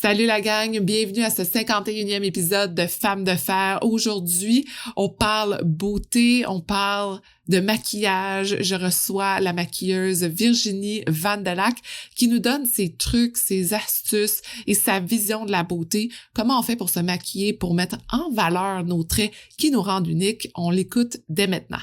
Salut la gang, bienvenue à ce 51e épisode de Femmes de fer. Aujourd'hui, on parle beauté, on parle de maquillage. Je reçois la maquilleuse Virginie Vandelac qui nous donne ses trucs, ses astuces et sa vision de la beauté. Comment on fait pour se maquiller, pour mettre en valeur nos traits qui nous rendent uniques. On l'écoute dès maintenant.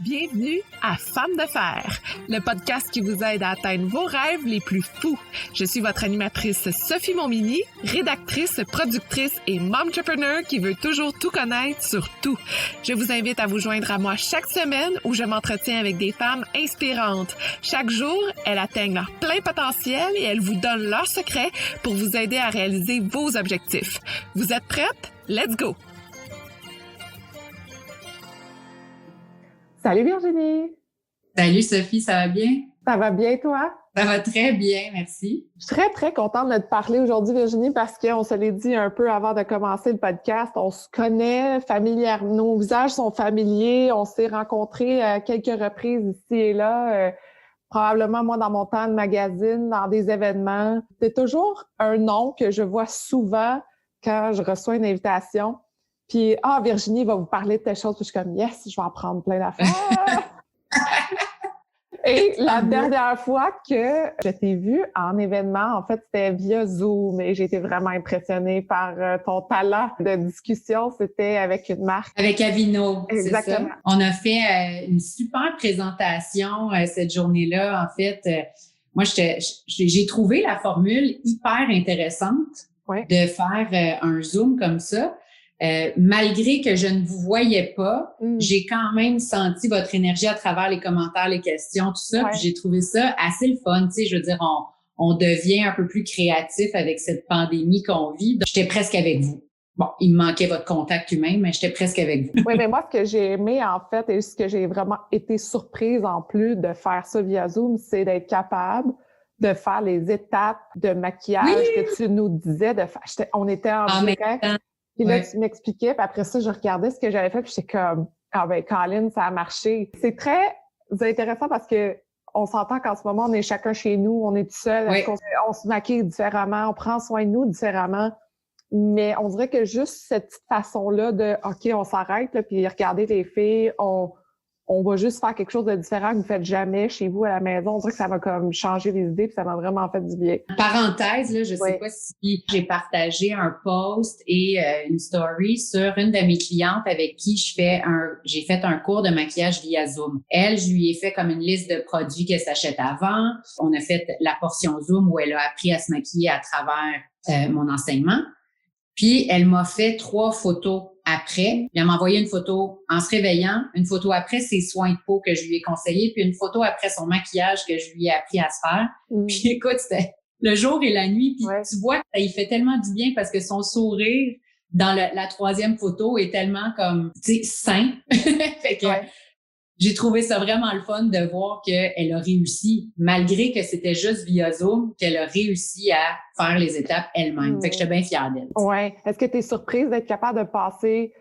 Bienvenue à Femmes de fer, le podcast qui vous aide à atteindre vos rêves les plus fous. Je suis votre animatrice Sophie Montminy, rédactrice, productrice et momtrepreneur qui veut toujours tout connaître sur tout. Je vous invite à vous joindre à moi chaque semaine où je m'entretiens avec des femmes inspirantes. Chaque jour, elles atteignent leur plein potentiel et elles vous donnent leurs secrets pour vous aider à réaliser vos objectifs. Vous êtes prêtes? Let's go! Salut Virginie! Salut Sophie, ça va bien? Ça va bien toi? Ça va très bien, merci. Je suis très contente de te parler aujourd'hui Virginie parce qu'on se l'est dit un peu avant de commencer le podcast. On se connaît familièrement, nos visages sont familiers, on s'est rencontrés à quelques reprises ici et là, probablement moi dans mon temps de magazine, dans des événements. C'est toujours un nom que je vois souvent quand je reçois une invitation. Puis, Virginie va vous parler de telle chose. Puis je suis comme, yes, je vais apprendre plein d'affaires. Et la dernière fois que je t'ai vue en événement, en fait, c'était via Zoom et j'ai été vraiment impressionnée par ton talent de discussion. C'était avec une marque. Avec Aveeno, exactement. C'est ça. On a fait une super présentation cette journée-là. En fait, moi, j'ai trouvé la formule hyper intéressante de faire un Zoom comme ça. Malgré que je ne vous voyais pas, j'ai quand même senti votre énergie à travers les commentaires, les questions, tout ça. Puis j'ai trouvé ça assez le fun. Tu sais, je veux dire, on devient un peu plus créatif avec cette pandémie qu'on vit. Donc, j'étais presque avec vous. Bon, il me manquait votre contact humain, mais j'étais presque avec vous. Oui, mais moi, ce que j'ai aimé, en fait, et ce que j'ai vraiment été surprise en plus de faire ça via Zoom, c'est d'être capable de faire les étapes de maquillage que tu nous disais de faire. On était en direct. Puis là, tu m'expliquais, puis après ça, je regardais ce que j'avais fait, puis j'étais comme, Colin, ça a marché. C'est très intéressant parce que on s'entend qu'en ce moment, on est chacun chez nous, on est tout seul, on se maquille différemment, on prend soin de nous différemment. Mais on dirait que juste cette petite façon-là de, OK, on s'arrête, là, puis regardez les filles, on va juste faire quelque chose de différent que vous faites jamais chez vous à la maison. On dirait que ça m'a comme changé les idées puis ça m'a vraiment fait du bien. Parenthèse, là, je sais pas si j'ai partagé un post et une story sur une de mes clientes avec qui j'ai fait un cours de maquillage via Zoom. Elle, je lui ai fait comme une liste de produits qu'elle s'achète avant. On a fait la portion Zoom où elle a appris à se maquiller à travers mon enseignement. Puis, elle m'a fait 3 photos après. Elle m'a envoyé une photo en se réveillant, une photo après ses soins de peau que je lui ai conseillés, puis une photo après son maquillage que je lui ai appris à se faire. Puis écoute, c'était le jour et la nuit. Puis tu vois que ça lui fait tellement du bien parce que son sourire dans la 3e photo est tellement comme, tu sais, sain. Fait que j'ai trouvé ça vraiment le fun de voir qu'elle a réussi, malgré que c'était juste via Zoom, qu'elle a réussi à faire les étapes elle-même. Fait que j'étais bien fière d'elle. Oui. Est-ce que tu es surprise d'être capable de passer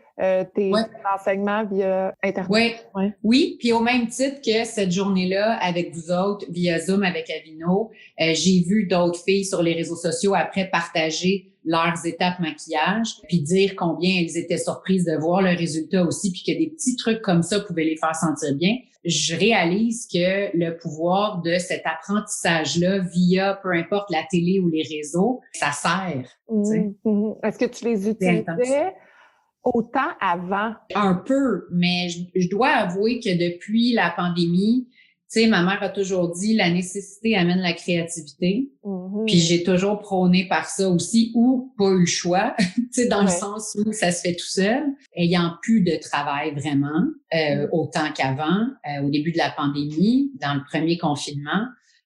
tes enseignements via Internet? Oui, puis au même titre que cette journée-là, avec vous autres, via Zoom avec Aveeno, j'ai vu d'autres filles sur les réseaux sociaux après partager leurs étapes maquillage, puis dire combien elles étaient surprises de voir le résultat aussi, puis que des petits trucs comme ça pouvaient les faire sentir bien. Je réalise que le pouvoir de cet apprentissage-là via peu importe la télé ou les réseaux, ça sert. Est-ce que tu les utilisais autant avant? Un peu, mais je dois avouer que depuis la pandémie, tu sais, ma mère a toujours dit la nécessité amène la créativité. Puis j'ai toujours prôné par ça aussi, ou pas eu le choix, tu sais, dans le sens où ça se fait tout seul, ayant plus de travail vraiment, autant qu'avant, au début de la pandémie, dans le premier confinement.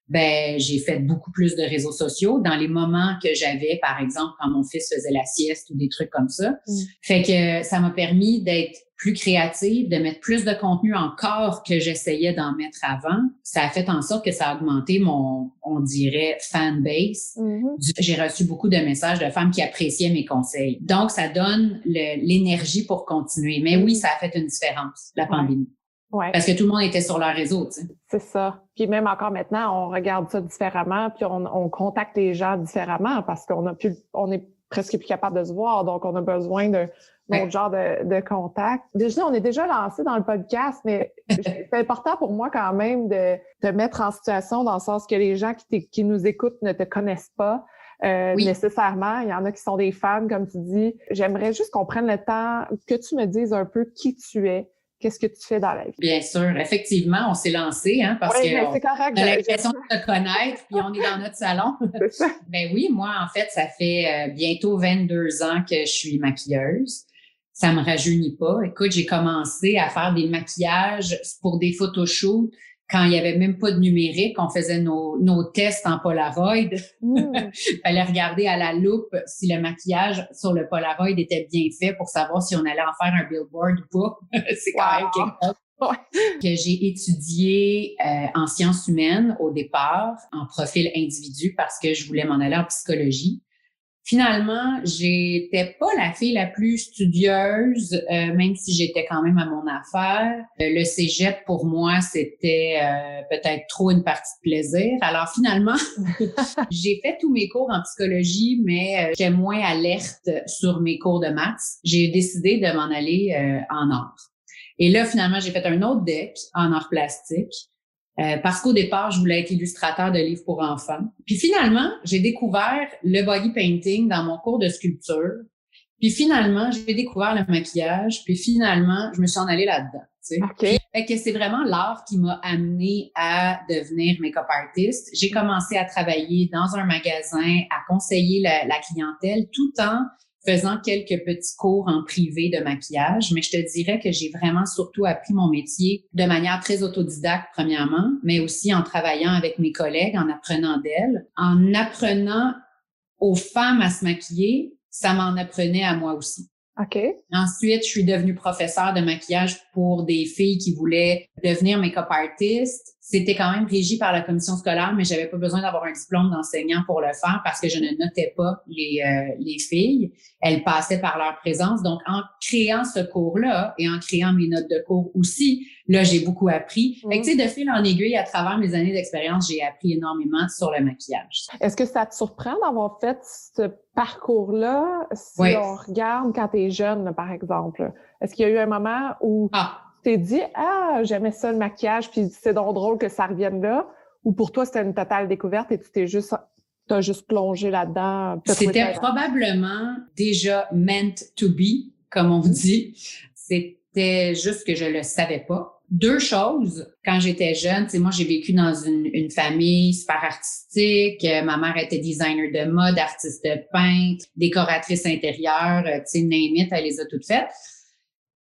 Ben, j'ai fait beaucoup plus de réseaux sociaux dans les moments que j'avais, par exemple, quand mon fils faisait la sieste ou des trucs comme ça. Fait que ça m'a permis d'être plus créative, de mettre plus de contenu encore que j'essayais d'en mettre avant. Ça a fait en sorte que ça a augmenté mon, on dirait, fan base. J'ai reçu beaucoup de messages de femmes qui appréciaient mes conseils. Donc, ça donne l'énergie pour continuer. Mais oui, ça a fait une différence, la pandémie. Ouais. Parce que tout le monde était sur leur réseau, tu sais. C'est ça. Puis même encore maintenant, on regarde ça différemment, puis on contacte les gens différemment parce on est presque plus capable de se voir, donc on a besoin d'un autre genre de contact. Déjà, on est déjà lancé dans le podcast, mais c'est important pour moi quand même de te mettre en situation dans le sens que les gens qui nous écoutent ne te connaissent pas. Nécessairement. Il y en a qui sont des fans, comme tu dis. J'aimerais juste qu'on prenne le temps que tu me dises un peu qui tu es. Qu'est-ce que tu fais dans la vie? Bien sûr. Effectivement, on s'est lancé, parce que c'est correct, on a l'impression de se connaître, puis on est dans notre salon. C'est ça. Ben oui, moi, en fait, ça fait bientôt 22 ans que je suis maquilleuse. Ça me rajeunit pas. Écoute, j'ai commencé à faire des maquillages pour des photoshoots quand il y avait même pas de numérique. On faisait nos tests en Polaroid. Fallait regarder à la loupe si le maquillage sur le Polaroid était bien fait pour savoir si on allait en faire un billboard ou pas. C'est quand même quelque chose. Que j'ai étudié en sciences humaines au départ, en profil individu, parce que je voulais m'en aller en psychologie. Finalement, j'étais pas la fille la plus studieuse, même si j'étais quand même à mon affaire. Le cégep, pour moi, c'était peut-être trop une partie de plaisir. Alors finalement, j'ai fait tous mes cours en psychologie, mais j'étais moins alerte sur mes cours de maths. J'ai décidé de m'en aller en art. Et là, finalement, j'ai fait un autre deck en art plastique. Parce qu'au départ, je voulais être illustrateur de livres pour enfants. Puis finalement, j'ai découvert le body painting dans mon cours de sculpture. Puis finalement, j'ai découvert le maquillage. Puis finalement, je me suis en allée là-dedans. Tu sais. Okay. Fait que c'est vraiment l'art qui m'a amenée à devenir make-up artist. J'ai commencé à travailler dans un magasin, à conseiller la clientèle, tout en faisant quelques petits cours en privé de maquillage, mais je te dirais que j'ai vraiment surtout appris mon métier de manière très autodidacte, premièrement, mais aussi en travaillant avec mes collègues, en apprenant d'elles. En apprenant aux femmes à se maquiller, ça m'en apprenait à moi aussi. OK. Ensuite, je suis devenue professeure de maquillage pour des filles qui voulaient devenir make-up artist. C'était quand même régi par la commission scolaire, mais j'avais pas besoin d'avoir un diplôme d'enseignant pour le faire parce que je ne notais pas les filles. Elles passaient par leur présence. Donc, en créant ce cours-là et en créant mes notes de cours aussi, là, j'ai beaucoup appris. Fait que, tu sais, de fil en aiguille, à travers mes années d'expérience, j'ai appris énormément sur le maquillage. Est-ce que ça te surprend d'avoir fait ce parcours-là si on regarde quand tu es jeune, là, par exemple? Est-ce qu'il y a eu un moment où tu t'es dit « j'aimais ça le maquillage, puis c'est donc drôle que ça revienne là » ou pour toi, c'était une totale découverte et tu t'as juste plongé là-dedans? C'était probablement déjà meant to be, comme on dit. C'était juste que je le savais pas. Deux choses, quand j'étais jeune, tu sais, moi, j'ai vécu dans une famille super artistique. Ma mère était designer de mode, artiste peintre, décoratrice intérieure, tu sais, name it, elle les a toutes faites.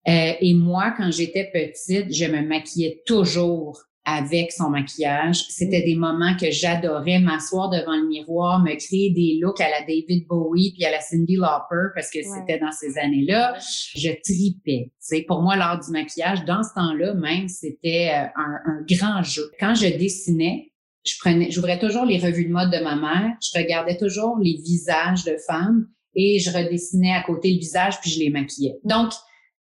Et moi, quand j'étais petite, je me maquillais toujours avec son maquillage. C'était des moments que j'adorais m'asseoir devant le miroir, me créer des looks à la David Bowie puis à la Cyndi Lauper parce que c'était dans ces années-là. Je tripais. C'est pour moi l'art du maquillage. Dans ce temps-là, même, c'était un grand jeu. Quand je dessinais, j'ouvrais toujours les revues de mode de ma mère. Je regardais toujours les visages de femmes et je redessinais à côté le visage puis je les maquillais. Donc,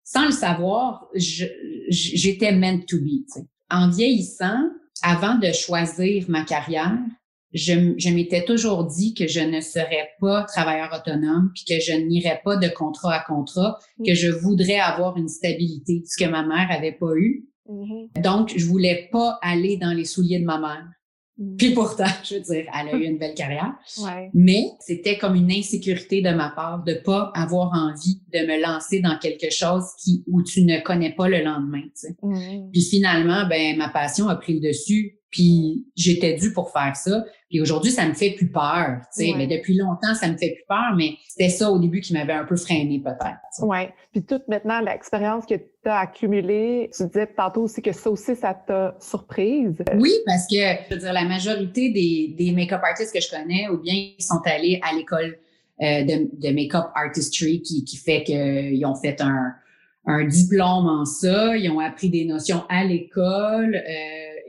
sans le savoir, j'étais meant to be, tu sais. En vieillissant, avant de choisir ma carrière, je m'étais toujours dit que je ne serais pas travailleur autonome puis que je n'irais pas de contrat à contrat, que je voudrais avoir une stabilité, ce que ma mère avait pas eu. Donc, je voulais pas aller dans les souliers de ma mère. Puis pourtant, je veux dire, elle a eu une belle carrière. Mais c'était comme une insécurité de ma part de pas avoir envie de me lancer dans quelque chose où tu ne connais pas le lendemain, tu sais. Puis finalement, ben ma passion a pris le dessus. Puis j'étais due pour faire ça. Puis aujourd'hui, ça me fait plus peur, tu sais. Mais depuis longtemps, ça me fait plus peur. Mais c'était ça au début qui m'avait un peu freinée peut-être. Oui. Puis toute maintenant, l'expérience que tu as accumulée, tu disais tantôt aussi que ça aussi, ça t'a surprise. Oui, parce que, je veux dire, la majorité des make-up artists que je connais, ou bien ils sont allés à l'école de make-up artistry qui fait qu'ils ont fait un diplôme en ça, ils ont appris des notions à l'école,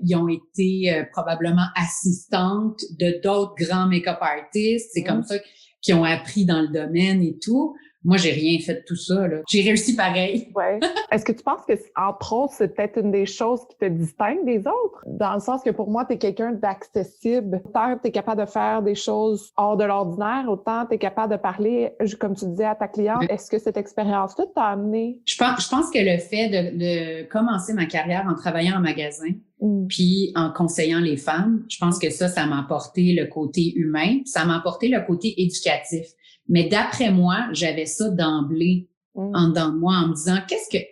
ils ont été probablement assistantes de d'autres grands make-up artistes. C'est comme ça qu'ils ont appris dans le domaine et tout. Moi, j'ai rien fait de tout ça, là. J'ai réussi pareil. Ouais. Est-ce que tu penses que, entre autres, c'est peut-être une des choses qui te distingue des autres? Dans le sens que pour moi, tu es quelqu'un d'accessible. Autant tu es capable de faire des choses hors de l'ordinaire, autant tu es capable de parler, comme tu disais, à ta cliente. Est-ce que cette expérience-là t'a amené? Je pense que le fait de commencer ma carrière en travaillant en magasin, puis en conseillant les femmes, je pense que ça m'a apporté le côté humain, ça m'a apporté le côté éducatif. Mais d'après moi, j'avais ça d'emblée en dedans de moi en me disant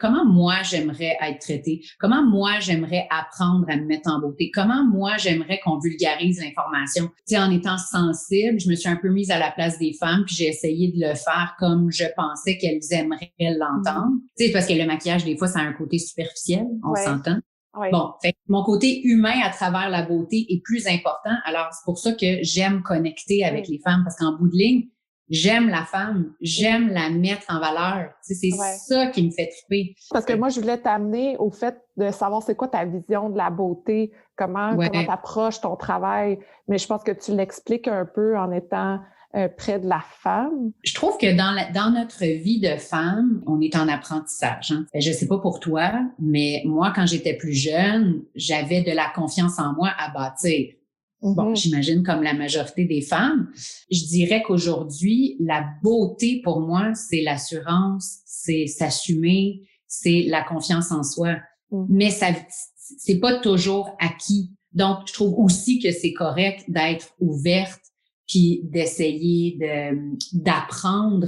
comment moi j'aimerais être traitée, comment moi j'aimerais apprendre à me mettre en beauté, comment moi j'aimerais qu'on vulgarise l'information. Tu sais, en étant sensible, je me suis un peu mise à la place des femmes puis j'ai essayé de le faire comme je pensais qu'elles aimeraient l'entendre. Tu sais, parce que le maquillage des fois ça a un côté superficiel, on s'entend. Oui. Bon, fait que mon côté humain à travers la beauté est plus important. Alors c'est pour ça que j'aime connecter avec les femmes parce qu'en bout de ligne, j'aime la femme, j'aime la mettre en valeur. Tu sais, c'est ça qui me fait triper. Parce que moi, je voulais t'amener au fait de savoir c'est quoi ta vision de la beauté, comment t'approches ton travail. Mais je pense que tu l'expliques un peu en étant près de la femme. Je trouve que dans notre vie de femme, on est en apprentissage. Hein. Je sais pas pour toi, mais moi, quand j'étais plus jeune, j'avais de la confiance en moi à bâtir. Bon, j'imagine comme la majorité des femmes. Je dirais qu'aujourd'hui, la beauté pour moi, c'est l'assurance, c'est s'assumer, c'est la confiance en soi. Mais ça, c'est pas toujours acquis. Donc, je trouve aussi que c'est correct d'être ouverte puis d'essayer d'apprendre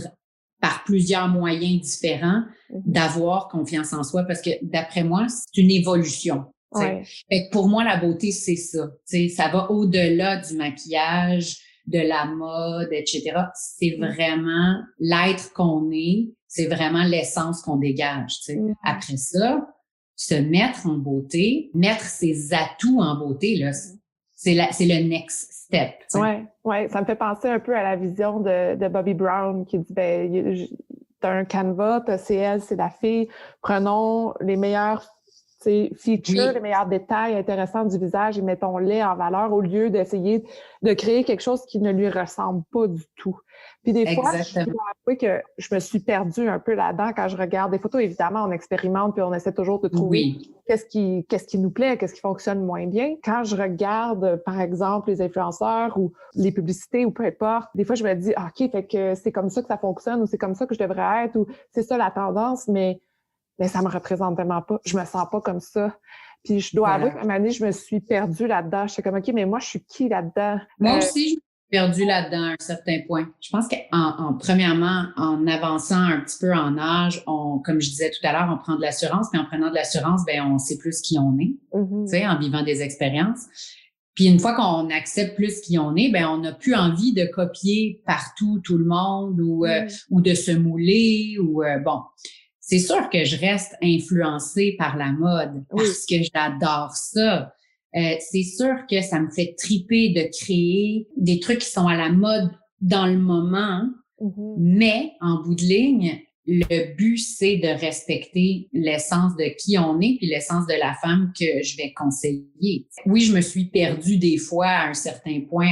par plusieurs moyens différents, d'avoir confiance en soi parce que d'après moi, c'est une évolution. Fait que pour moi, la beauté, c'est ça. T'sais, ça va au-delà du maquillage, de la mode, etc. C'est vraiment l'être qu'on est, c'est vraiment l'essence qu'on dégage. Après ça, se mettre en beauté, mettre ses atouts en beauté, là, c'est le next step. Ouais, ça me fait penser un peu à la vision de Bobby Brown qui dit t'as un canevas, c'est elle, c'est la fille, prenons les meilleurs features, les meilleurs détails intéressants du visage et mettons-les en valeur au lieu d'essayer de créer quelque chose qui ne lui ressemble pas du tout. Puis des fois, je dois avouer que je me suis perdue un peu là-dedans quand je regarde des photos. Évidemment, on expérimente puis on essaie toujours de trouver qu'est-ce qui nous plaît, qu'est-ce qui fonctionne moins bien. Quand je regarde, par exemple, les influenceurs ou les publicités ou peu importe, des fois, je me dis, OK, fait que c'est comme ça que ça fonctionne ou c'est comme ça que je devrais être ou c'est ça la tendance, mais ça me représente vraiment pas. Je me sens pas comme ça. Puis je dois avouer qu'à un moment donné, je me suis perdue là-dedans. J'étais comme, OK, mais moi, je suis qui là-dedans? Moi aussi, je me suis perdue là-dedans à un certain point. Je pense premièrement, en avançant un petit peu en âge, comme je disais tout à l'heure, on prend de l'assurance, mais en prenant de l'assurance, on sait plus qui on est, tu sais, en vivant des expériences. Puis une fois qu'on accepte plus qui on est, on n'a plus envie de copier partout tout le monde ou de se mouler ou bon. C'est sûr que je reste influencée par la mode parce que j'adore ça. C'est sûr que ça me fait triper de créer des trucs qui sont à la mode dans le moment, mais en bout de ligne, le but, c'est de respecter l'essence de qui on est puis l'essence de la femme que je vais conseiller. Oui, je me suis perdue des fois à un certain point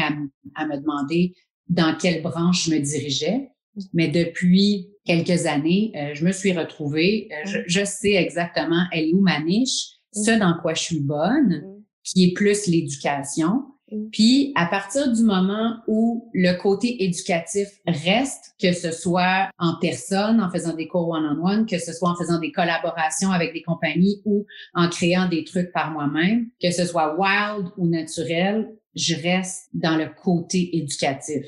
à me demander dans quelle branche je me dirigeais. Mais depuis quelques années, je me suis retrouvée, je sais exactement elle est où ma niche, ce dans quoi je suis bonne, qui est plus l'éducation. Puis, à partir du moment où le côté éducatif reste, que ce soit en personne, en faisant des cours one-on-one, que ce soit en faisant des collaborations avec des compagnies ou en créant des trucs par moi-même, que ce soit wild ou naturel, je reste dans le côté éducatif.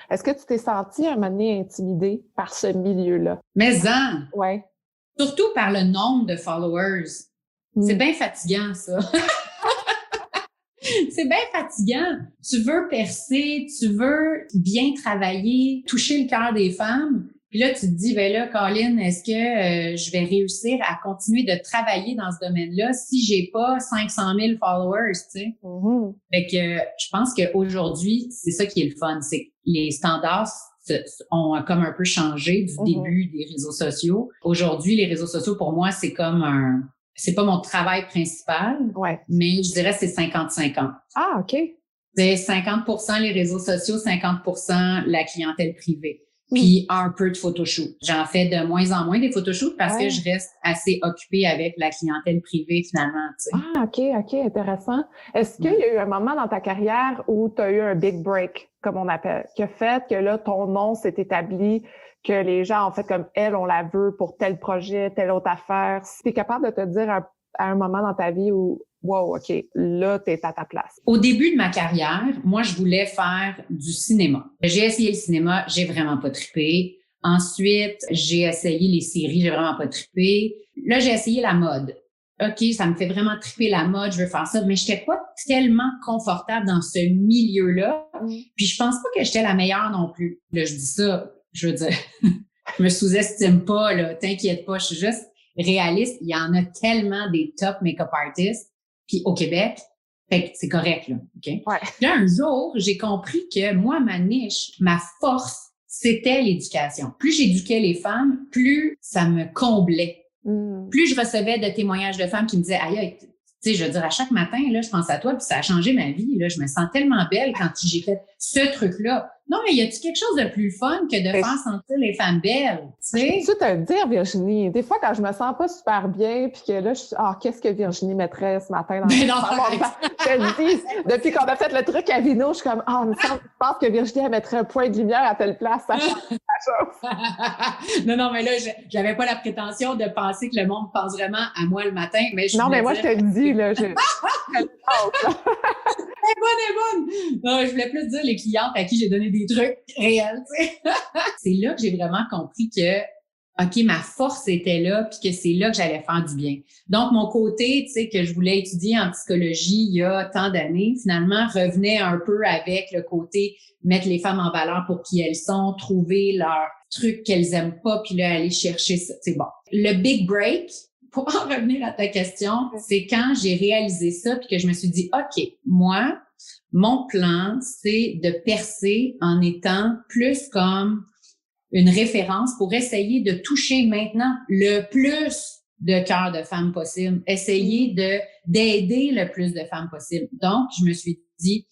Est-ce que tu t'es sentie à un moment donné intimidée par ce milieu-là? Mais ouais. Surtout par le nombre de followers. C'est bien fatigant, ça. C'est bien fatigant. Tu veux percer, tu veux bien travailler, toucher le cœur des femmes. Puis là, tu te dis, Colin, est-ce que je vais réussir à continuer de travailler dans ce domaine-là si j'ai pas 500 000 followers, tu sais? Fait que je pense qu'aujourd'hui, c'est ça qui est le fun, c'est que les standards ont comme un peu changé du début des réseaux sociaux. Aujourd'hui, les réseaux sociaux, pour moi, c'est comme c'est pas mon travail principal, mais je dirais que c'est 50-50. Ah, OK. C'est 50% les réseaux sociaux, 50% la clientèle privée. puis un peu de photoshoot. J'en fais de moins en moins des photoshoots parce que je reste assez occupée avec la clientèle privée finalement, tu sais. Ah, OK, intéressant. Est-ce qu'il y a eu un moment dans ta carrière où tu as eu un big break, comme on appelle, qui a fait que là, ton nom s'est établi, que les gens, en fait, comme elle, on la veut pour tel projet, telle autre affaire? Si tu es capable de te dire à un moment dans ta vie où, wow, OK, là, tu es à ta place. Au début de ma carrière, moi, je voulais faire du cinéma. J'ai essayé le cinéma, j'ai vraiment pas trippé. Ensuite, j'ai essayé les séries, j'ai vraiment pas trippé. Là, j'ai essayé la mode. OK, ça me fait vraiment tripper la mode, je veux faire ça, mais j'étais pas tellement confortable dans ce milieu-là. Puis je pense pas que j'étais la meilleure non plus. Là, je dis ça, je veux dire, je me sous-estime pas, là, t'inquiète pas, je suis juste réaliste. Il y en a tellement des top make-up artists, puis au Québec, fait que c'est correct, là, OK? Ouais. Là, un jour, j'ai compris que moi, ma niche, ma force, c'était l'éducation. Plus j'éduquais les femmes, plus ça me comblait. Plus je recevais de témoignages de femmes qui me disaient, aïe, tu sais, je veux dire, à chaque matin, là, je pense à toi, puis ça a changé ma vie, là. Je me sens tellement belle quand j'ai fait ce truc-là. Non, mais y a-tu quelque chose de plus fun que de faire sentir les femmes belles, tu sais? Tu te le dire, Virginie. Des fois, quand je me sens pas super bien, puis que là, je suis, qu'est-ce que Virginie mettrait ce matin dans je te le dis, depuis qu'on a fait le truc à Vino, je suis comme, je pense que Virginie, elle mettrait un point de lumière à telle place. Ça non, mais là, j'avais pas la prétention de penser que le monde pense vraiment à moi le matin, mais mais moi, je te le dis, là. Elle est bonne! Non, je voulais plus dire les clientes à qui j'ai donné des trucs réels, tu sais. C'est là que j'ai vraiment compris que, OK, ma force était là, puis que c'est là que j'allais faire du bien. Donc, mon côté, tu sais, que je voulais étudier en psychologie il y a tant d'années, finalement, revenait un peu avec le côté mettre les femmes en valeur pour qui elles sont, trouver leurs trucs qu'elles aiment pas, puis là, aller chercher ça. C'est bon. Le big break, pour en revenir à ta question, c'est quand j'ai réalisé ça puis que je me suis dit, OK, moi, mon plan, c'est de percer en étant plus comme une référence pour essayer de toucher maintenant le plus de cœurs de femmes possible, essayer d'aider le plus de femmes possible. Donc, je me suis dit,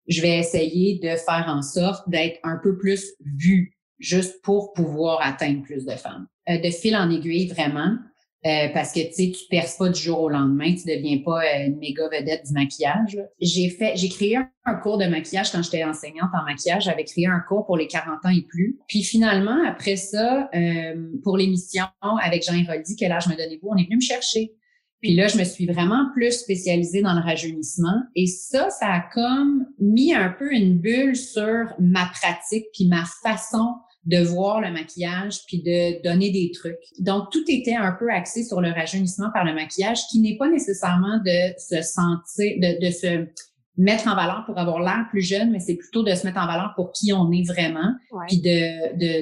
je vais essayer de faire en sorte d'être un peu plus vue, juste pour pouvoir atteindre plus de femmes. De fil en aiguille, vraiment. Parce que tu sais, tu perces pas du jour au lendemain, tu deviens pas une méga vedette du maquillage. Là. J'ai créé un cours de maquillage quand j'étais enseignante en maquillage. J'avais créé un cours pour les 40 ans et plus. Puis finalement, après ça, pour l'émission avec Jean Héroldi, Quel âge me donnez-vous, on est venu me chercher. Puis là, je me suis vraiment plus spécialisée dans le rajeunissement. Et ça a comme mis un peu une bulle sur ma pratique puis ma façon de voir le maquillage puis de donner des trucs. Donc, tout était un peu axé sur le rajeunissement par le maquillage qui n'est pas nécessairement de se sentir, de se mettre en valeur pour avoir l'air plus jeune, mais c'est plutôt de se mettre en valeur pour qui on est vraiment, puis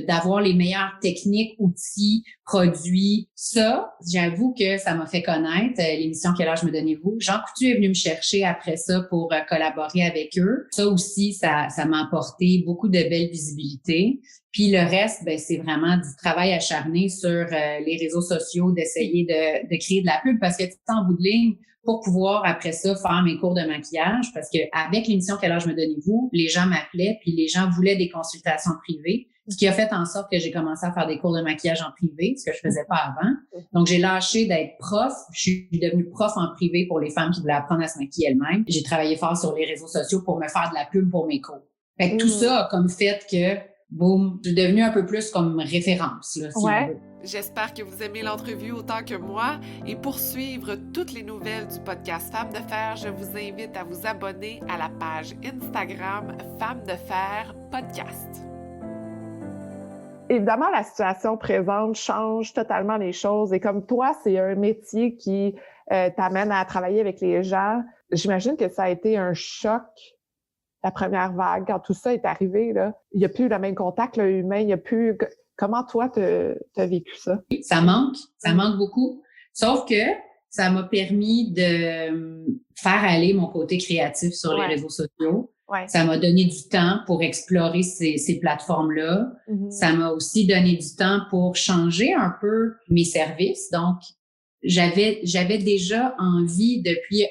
d'avoir les meilleures techniques, outils, produits. Ça, j'avoue que ça m'a fait connaître l'émission Quel âge me donnez-vous. Jean Coutu est venu me chercher après ça pour collaborer avec eux. Ça aussi, ça m'a apporté beaucoup de belle visibilité. Puis le reste, ben c'est vraiment du travail acharné sur les réseaux sociaux, d'essayer de créer de la pub parce que tu sais, en bout de ligne, pour pouvoir après ça faire mes cours de maquillage, parce que avec l'émission Quel âge me donnez-vous, les gens m'appelaient puis les gens voulaient des consultations privées, ce qui a fait en sorte que j'ai commencé à faire des cours de maquillage en privé, ce que je faisais pas avant. Donc j'ai lâché d'être prof, je suis devenue prof en privé pour les femmes qui voulaient apprendre à se maquiller elles-mêmes. J'ai travaillé fort sur les réseaux sociaux pour me faire de la pub pour mes cours. Fait que tout ça a comme fait que boum, je suis devenue un peu plus comme référence, là, si on veut. J'espère que vous aimez l'entrevue autant que moi et pour suivre toutes les nouvelles du podcast Femmes de Fer, je vous invite à vous abonner à la page Instagram Femmes de Fer Podcast. Évidemment, la situation présente change totalement les choses et comme toi, c'est un métier qui t'amène à travailler avec les gens. J'imagine que ça a été un choc. La première vague, quand tout ça est arrivé, là, il n'y a plus le même contact là, humain, il n'y a plus... Comment toi, t'as vécu ça? Ça manque beaucoup. Sauf que ça m'a permis de faire aller mon côté créatif sur les réseaux sociaux. Ça m'a donné du temps pour explorer ces plateformes-là. Ça m'a aussi donné du temps pour changer un peu mes services. Donc, j'avais déjà envie, depuis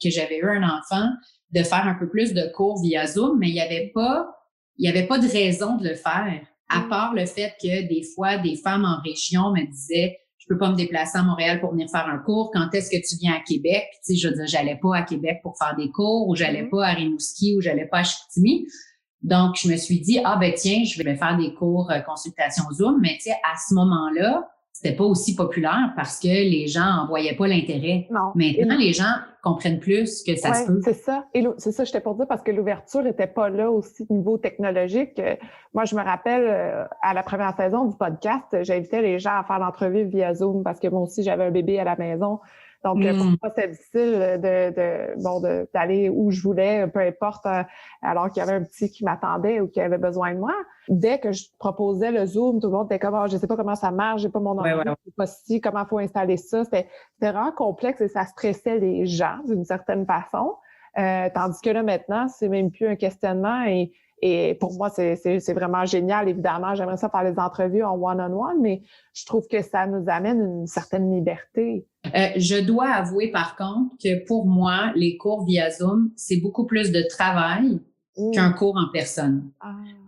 que j'avais eu un enfant, de faire un peu plus de cours via Zoom, mais il y avait pas de raison de le faire. À part le fait que des fois, des femmes en région me disaient, je peux pas me déplacer à Montréal pour venir faire un cours. Quand est-ce que tu viens à Québec? Tu sais, je veux dire, j'allais pas à Québec pour faire des cours, ou j'allais pas à Rimouski, ou j'allais pas à Chicoutimi. Donc, je me suis dit, tiens, je vais faire des cours consultation Zoom. Mais tu sais, à ce moment-là, c'était pas aussi populaire parce que les gens en voyaient pas l'intérêt. Non. Maintenant, les gens comprennent plus que ça se peut. C'est ça. Et c'est ça, j'étais pour dire, parce que l'ouverture était pas là aussi au niveau technologique. Moi, je me rappelle, à la première saison du podcast, j'invitais les gens à faire l'entrevue via Zoom parce que moi aussi, j'avais un bébé à la maison. Donc, pour moi, c'était difficile d'aller où je voulais, peu importe, alors qu'il y avait un petit qui m'attendait ou qui avait besoin de moi. Dès que je proposais le Zoom, tout le monde était comme, je sais pas comment ça marche, j'ai pas mon ordi, je sais pas si, comment faut installer ça. C'était vraiment complexe et ça stressait les gens d'une certaine façon. Tandis que là, maintenant, c'est même plus un questionnement et pour moi, c'est vraiment génial. Évidemment, j'aimerais ça faire les entrevues en one-on-one, mais je trouve que ça nous amène une certaine liberté. Je dois avouer, par contre, que pour moi, les cours via Zoom, c'est beaucoup plus de travail qu'un cours en personne.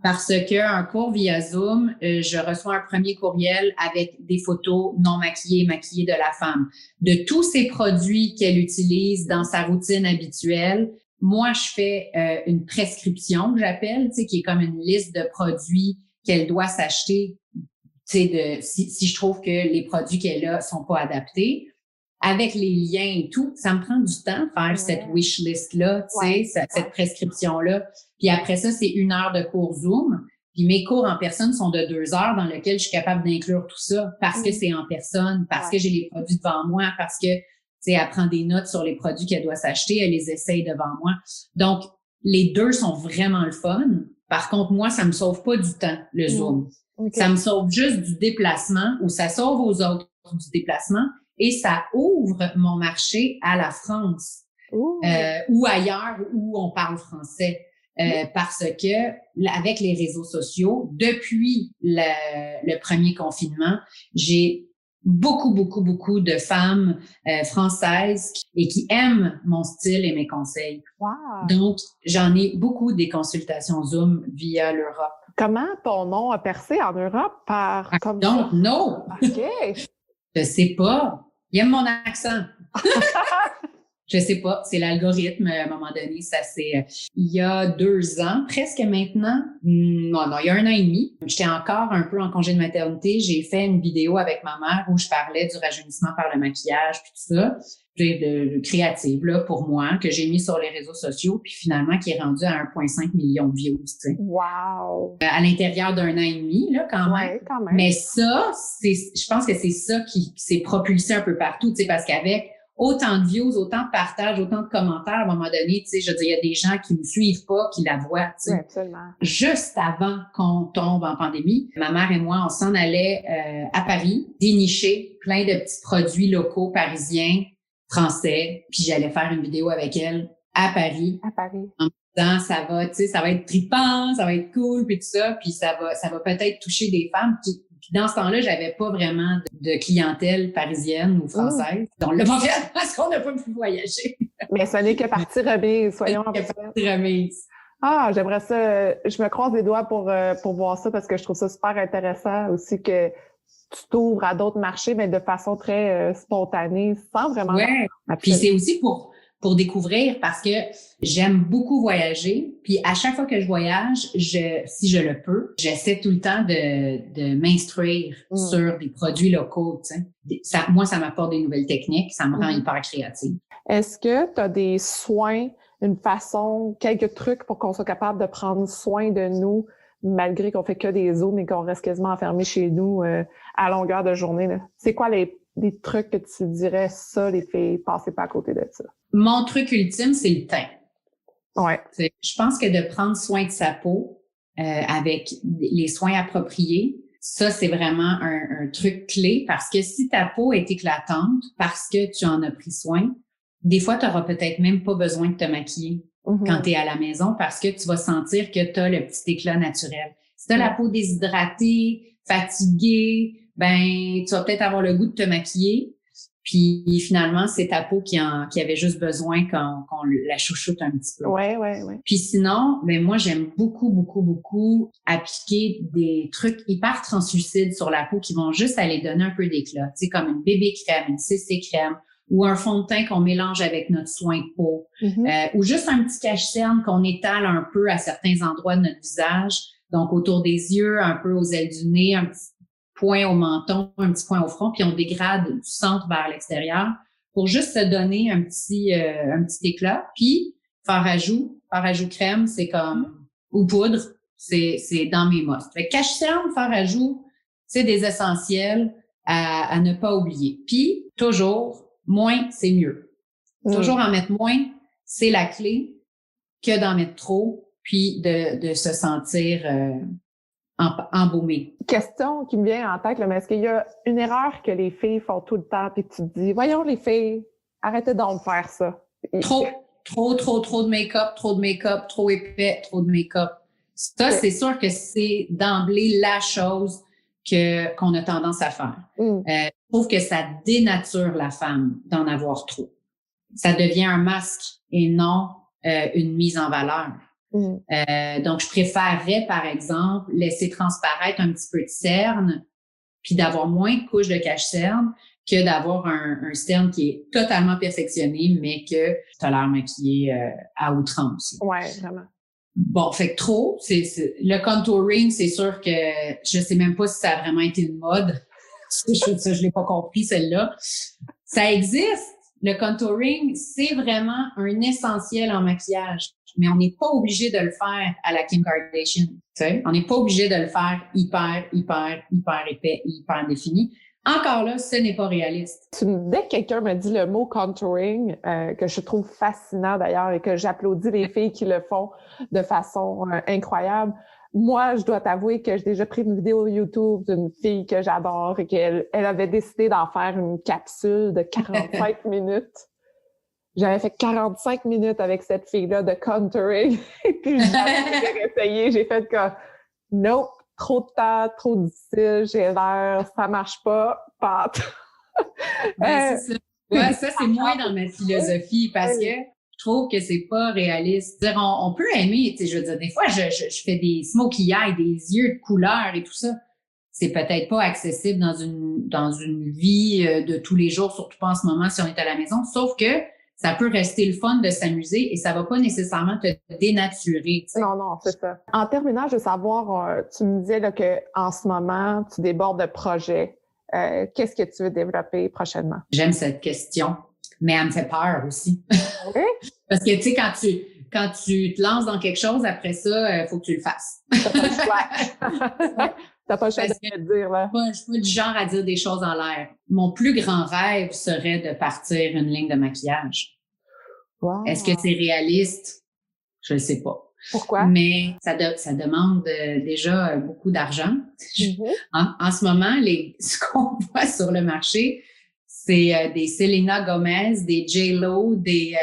Parce qu'un cours via Zoom, je reçois un premier courriel avec des photos non maquillées de la femme. De tous ces produits qu'elle utilise dans sa routine habituelle, moi, je fais une prescription que j'appelle, tu sais, qui est comme une liste de produits qu'elle doit s'acheter, tu sais, si je trouve que les produits qu'elle a sont pas adaptés. Avec les liens et tout, ça me prend du temps de faire cette wish list-là, tu sais, cette prescription-là. Puis après ça, c'est 1 heure de cours Zoom. Puis mes cours en personne sont de 2 heures dans lesquels je suis capable d'inclure tout ça parce que c'est en personne, parce que j'ai les produits devant moi, parce que, tu sais, elle prend des notes sur les produits qu'elle doit s'acheter, elle les essaye devant moi. Donc, les deux sont vraiment le fun. Par contre, moi, ça me sauve pas du temps, le Zoom. Ça me sauve juste du déplacement ou ça sauve aux autres du déplacement. Et ça ouvre mon marché à la France ou ailleurs où on parle français. Parce que avec les réseaux sociaux, depuis le premier confinement, j'ai beaucoup de femmes françaises qui aiment mon style et mes conseils. Wow. Donc, j'en ai beaucoup des consultations Zoom via l'Europe. Comment ton nom a percé en Europe Donc, non! OK. Je sais pas. Il aime mon accent. Je sais pas. C'est l'algorithme. À un moment donné, ça c'est il y a 2 ans, presque maintenant. Non, il y a 1 an et demi. J'étais encore un peu en congé de maternité. J'ai fait une vidéo avec ma mère où je parlais du rajeunissement par le maquillage puis tout ça. De créative, là, pour moi, que j'ai mis sur les réseaux sociaux, puis finalement, qui est rendu à 1,5 million de views, tu sais. Wow! À l'intérieur d'1 an et demi, là, quand même. Ouais, quand même. Mais ça, je pense que c'est ça qui s'est propulsé un peu partout, tu sais, parce qu'avec autant de views, autant de partages, autant de commentaires, à un moment donné, tu sais, je veux dire, il y a des gens qui me suivent pas, qui la voient, tu sais. Oui, absolument. Juste avant qu'on tombe en pandémie, ma mère et moi, on s'en allait à Paris, dénicher plein de petits produits locaux parisiens, français, puis j'allais faire une vidéo avec elle à Paris. En me disant, ça va être trippant, ça va être cool, puis tout ça, puis ça va peut-être toucher des femmes. Puis dans ce temps-là, j'avais pas vraiment de clientèle parisienne ou française. On l'a pas fait parce qu'on n'a pas pu voyager. Mais ce n'est que partie remise, soyons en partie remise. J'aimerais ça. Je me croise les doigts pour voir ça parce que je trouve ça super intéressant aussi que tu t'ouvres à d'autres marchés, mais de façon très spontanée, sans vraiment... Ouais. Puis c'est aussi pour découvrir parce que j'aime beaucoup voyager. Puis à chaque fois que je voyage, si je le peux, j'essaie tout le temps de m'instruire sur des produits locaux. Tu sais. Moi, ça m'apporte des nouvelles techniques, ça me rend hyper créative. Est-ce que tu as des soins, une façon, quelques trucs pour qu'on soit capable de prendre soin de nous malgré qu'on fait que des zooms et qu'on reste quasiment enfermé chez nous à longueur de journée, là? C'est quoi les trucs que tu dirais, ça, les filles, passez pas à côté de ça? Mon truc ultime, c'est le teint. Ouais. Je pense que de prendre soin de sa peau avec les soins appropriés, ça, c'est vraiment un truc clé parce que si ta peau est éclatante parce que tu en as pris soin, des fois, tu n'auras peut-être même pas besoin de te maquiller quand tu es à la maison parce que tu vas sentir que tu as le petit éclat naturel. Si tu as la peau déshydratée, fatiguée, ben tu vas peut-être avoir le goût de te maquiller. Puis finalement, c'est ta peau qui avait juste besoin qu'on la chouchoute un petit peu. Ouais. Puis sinon, ben moi, j'aime beaucoup appliquer des trucs hyper translucides sur la peau qui vont juste aller donner un peu d'éclat. Tu sais, comme une bébé crème, une CC crème, ou un fond de teint qu'on mélange avec notre soin de peau, ou juste un petit cache-cerne qu'on étale un peu à certains endroits de notre visage, donc autour des yeux, un peu aux ailes du nez, un petit point au menton, un petit point au front, puis on dégrade du centre vers l'extérieur pour juste se donner un petit éclat. Puis fard à joues crème, c'est comme ou poudre, c'est dans mes must. Fait que cache-cerne, fard à joues, c'est des essentiels à ne pas oublier. Puis toujours moins, c'est mieux. Toujours en mettre moins, c'est la clé que d'en mettre trop, puis de se sentir embaumé. Question qui me vient en tête, là, mais est-ce qu'il y a une erreur que les filles font tout le temps puis tu te dis, voyons les filles, arrêtez donc de faire ça. Trop de make-up, trop épais, trop de make-up. Ça, c'est sûr que c'est d'emblée la chose qu'on a tendance à faire. Je trouve que ça dénature la femme d'en avoir trop. Ça devient un masque et non une mise en valeur. Donc, je préférerais, par exemple, laisser transparaître un petit peu de cerne puis d'avoir moins de couches de cache-cerne que d'avoir un cerne qui est totalement perfectionné, mais que tu as l'air maquillé à outrance. Ouais, vraiment. Bon, fait que trop, le contouring, c'est sûr que je sais même pas si ça a vraiment été une mode. Je l'ai pas compris, celle-là. Ça existe. Le contouring, c'est vraiment un essentiel en maquillage. Mais on n'est pas obligé de le faire à la Kim Kardashian. Tu sais? On n'est pas obligé de le faire hyper épais, hyper défini. Encore là, ce n'est pas réaliste. Dès que quelqu'un me dit le mot contouring, que je trouve fascinant d'ailleurs et que j'applaudis les filles qui le font de façon incroyable, moi, je dois t'avouer que j'ai déjà pris une vidéo YouTube d'une fille que j'adore et qu'elle avait décidé d'en faire une capsule de 45 minutes. J'avais fait 45 minutes avec cette fille-là de contouring. Et puis, j'ai essayé. J'ai fait comme, nope, trop de temps, trop difficile, j'ai l'air, ça marche pas, pâte. C'est ça. Ouais, ça, c'est moins dans ma philosophie parce que je trouve que c'est pas réaliste. Dire, on peut aimer, tu sais, je veux dire, des fois, je fais des smokey eyes, des yeux de couleur et tout ça. C'est peut-être pas accessible dans une vie de tous les jours, surtout pas en ce moment si on est à la maison. Sauf que ça peut rester le fun de s'amuser et ça va pas nécessairement te dénaturer. T'sais. Non, c'est ça. En terminant, je veux savoir, tu me disais là, que en ce moment, tu débordes de projets. Qu'est-ce que tu veux développer prochainement? J'aime cette question, mais elle me fait peur aussi. Oui? Parce que, tu sais, quand tu te lances dans quelque chose, après ça, faut que tu le fasses. T'as pas le choix. T'as pas le choix de le dire, là. Je suis pas du genre à dire des choses en l'air. Mon plus grand rêve serait de partir une ligne de maquillage. Wow. Est-ce que c'est réaliste? Je ne sais pas. Pourquoi? Mais ça demande déjà beaucoup d'argent. En ce moment, ce qu'on voit sur le marché, c'est des Selena Gomez, des J-Lo, des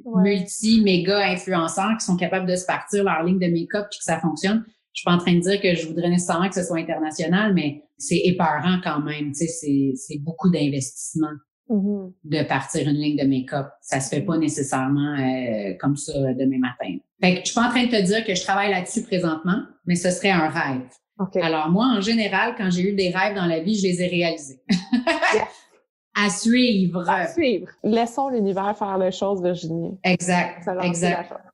multi-méga influenceurs qui sont capables de se partir leur ligne de make-up puis que ça fonctionne. Je suis pas en train de dire que je voudrais nécessairement que ce soit international, mais c'est épeurant quand même. Tu sais, c'est beaucoup d'investissement de partir une ligne de make-up. Ça se fait pas nécessairement comme ça demain matin. Fait que je suis pas en train de te dire que je travaille là-dessus présentement, mais ce serait un rêve. Okay. Alors moi, en général, quand j'ai eu des rêves dans la vie, je les ai réalisés. Yes. À suivre. À suivre. Laissons l'univers faire les choses, Virginie. Exact.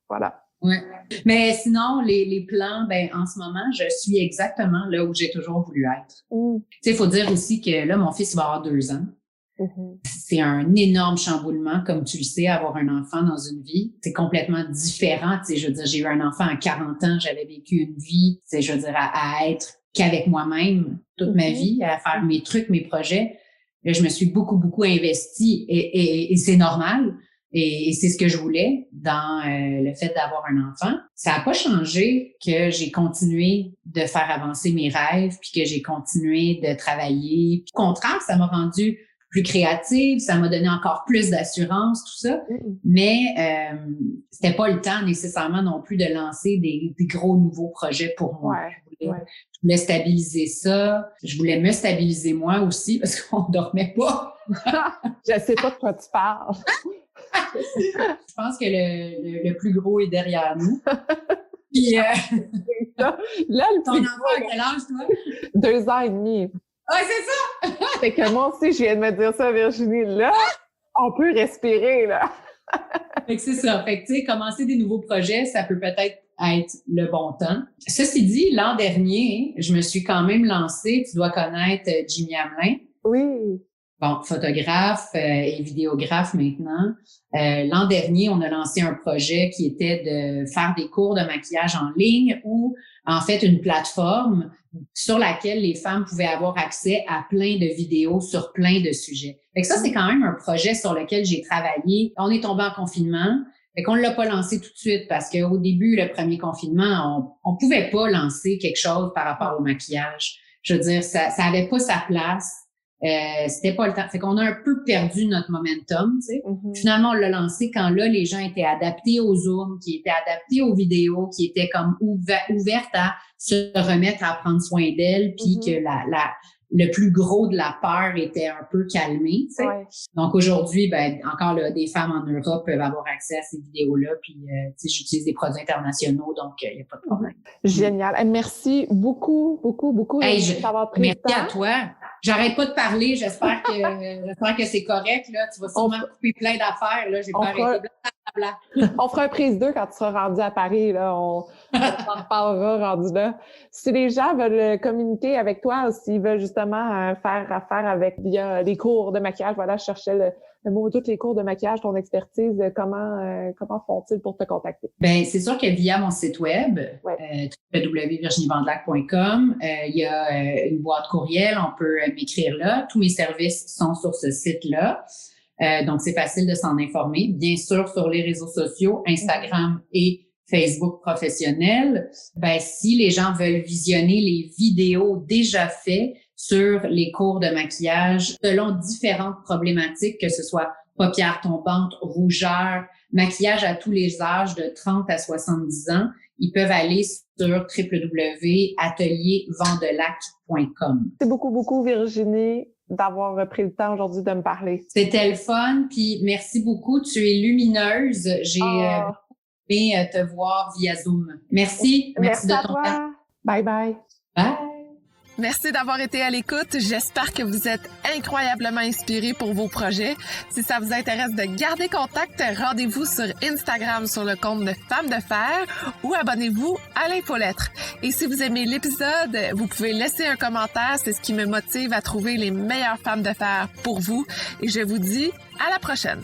Voilà. Ouais. Mais sinon, les plans, en ce moment, je suis exactement là où j'ai toujours voulu être. Tu sais, il faut dire aussi que là, mon fils va avoir 2 ans. C'est un énorme chamboulement, comme tu le sais, avoir un enfant dans une vie. C'est complètement différent. Tu sais, je veux dire, j'ai eu un enfant à 40 ans, j'avais vécu une vie, tu sais, je veux dire, à être qu'avec moi-même toute ma vie, à faire mes trucs, mes projets. Là, je me suis beaucoup investie et c'est normal. Et c'est ce que je voulais dans le fait d'avoir un enfant. Ça n'a pas changé que j'ai continué de faire avancer mes rêves puis que j'ai continué de travailler. Au contraire, ça m'a rendue plus créative, ça m'a donné encore plus d'assurance, tout ça. Mais c'était pas le temps nécessairement non plus de lancer des gros nouveaux projets pour moi. Ouais. Je voulais Je voulais stabiliser ça. Je voulais me stabiliser moi aussi parce qu'on dormait pas. Je sais pas de quoi tu parles. Je pense que le plus gros est derrière nous. Puis, là, ton enfant, à quel âge, toi? 2 ans et demi. Ah, c'est ça! C'est que moi aussi, je viens de me dire ça, Virginie. Là, on peut respirer, là. Fait que c'est ça. Fait que, tu sais, commencer des nouveaux projets, ça peut peut-être être le bon temps. Ceci dit, l'an dernier, je me suis quand même lancée. Tu dois connaître Jimmy Hamelin. Oui. Bon, photographe et vidéographe maintenant. L'an dernier, on a lancé un projet qui était de faire des cours de maquillage en ligne ou, en fait, une plateforme sur laquelle les femmes pouvaient avoir accès à plein de vidéos sur plein de sujets. Fait que ça, c'est quand même un projet sur lequel j'ai travaillé. On est tombé en confinement. Fait qu'on ne l'a pas lancé tout de suite parce qu'au début, le premier confinement, on pouvait pas lancer quelque chose par rapport au maquillage. Je veux dire, ça avait pas sa place. C'était pas le temps. Fait qu'on a un peu perdu notre momentum, tu sais. Mm-hmm. Finalement, on l'a lancé quand là, les gens étaient adaptés au Zoom, qui étaient adaptés aux vidéos, qui étaient comme ouvertes à se remettre à prendre soin d'elles, puis que le plus gros de la peur était un peu calmé, tu sais. Ouais. Donc aujourd'hui, ben encore là, des femmes en Europe peuvent avoir accès à ces vidéos-là, puis tu sais, j'utilise des produits internationaux, donc il n'y a pas de problème. Génial. Merci beaucoup d'avoir pris le temps. Merci à toi. J'arrête pas de parler. J'espère que c'est correct, là. Tu vas sûrement couper plein d'affaires, là. J'ai pas arrêté. On fera un prise 2 quand tu seras rendu à Paris, là. On en reparlera rendu là. Si les gens veulent communiquer avec toi, s'ils veulent justement faire affaire avec via les cours de maquillage, voilà, je cherchais le mot, tous les cours de maquillage, ton expertise, comment font-ils pour te contacter? Ben, c'est sûr que via mon site web, www.virginievandelac.com, il y a une boîte courriel, on peut m'écrire là. Tous mes services sont sur ce site-là. Donc, c'est facile de s'en informer. Bien sûr, sur les réseaux sociaux, Instagram et Facebook professionnel. Ben, si les gens veulent visionner les vidéos déjà faites sur les cours de maquillage selon différentes problématiques, que ce soit paupières tombantes, rougeur, maquillage à tous les âges de 30 à 70 ans, ils peuvent aller sur www.ateliervandelac.com. Merci beaucoup, Virginie, d'avoir pris le temps aujourd'hui de me parler. C'était le fun, puis merci beaucoup. Tu es lumineuse. J'ai aimé te voir via Zoom. Merci de ton temps. Bye bye. Bye. Merci d'avoir été à l'écoute. J'espère que vous êtes incroyablement inspirés pour vos projets. Si ça vous intéresse de garder contact, rendez-vous sur Instagram sur le compte de Femmes de Fer ou abonnez-vous à l'infolettre. Et si vous aimez l'épisode, vous pouvez laisser un commentaire. C'est ce qui me motive à trouver les meilleures femmes de fer pour vous. Et je vous dis à la prochaine.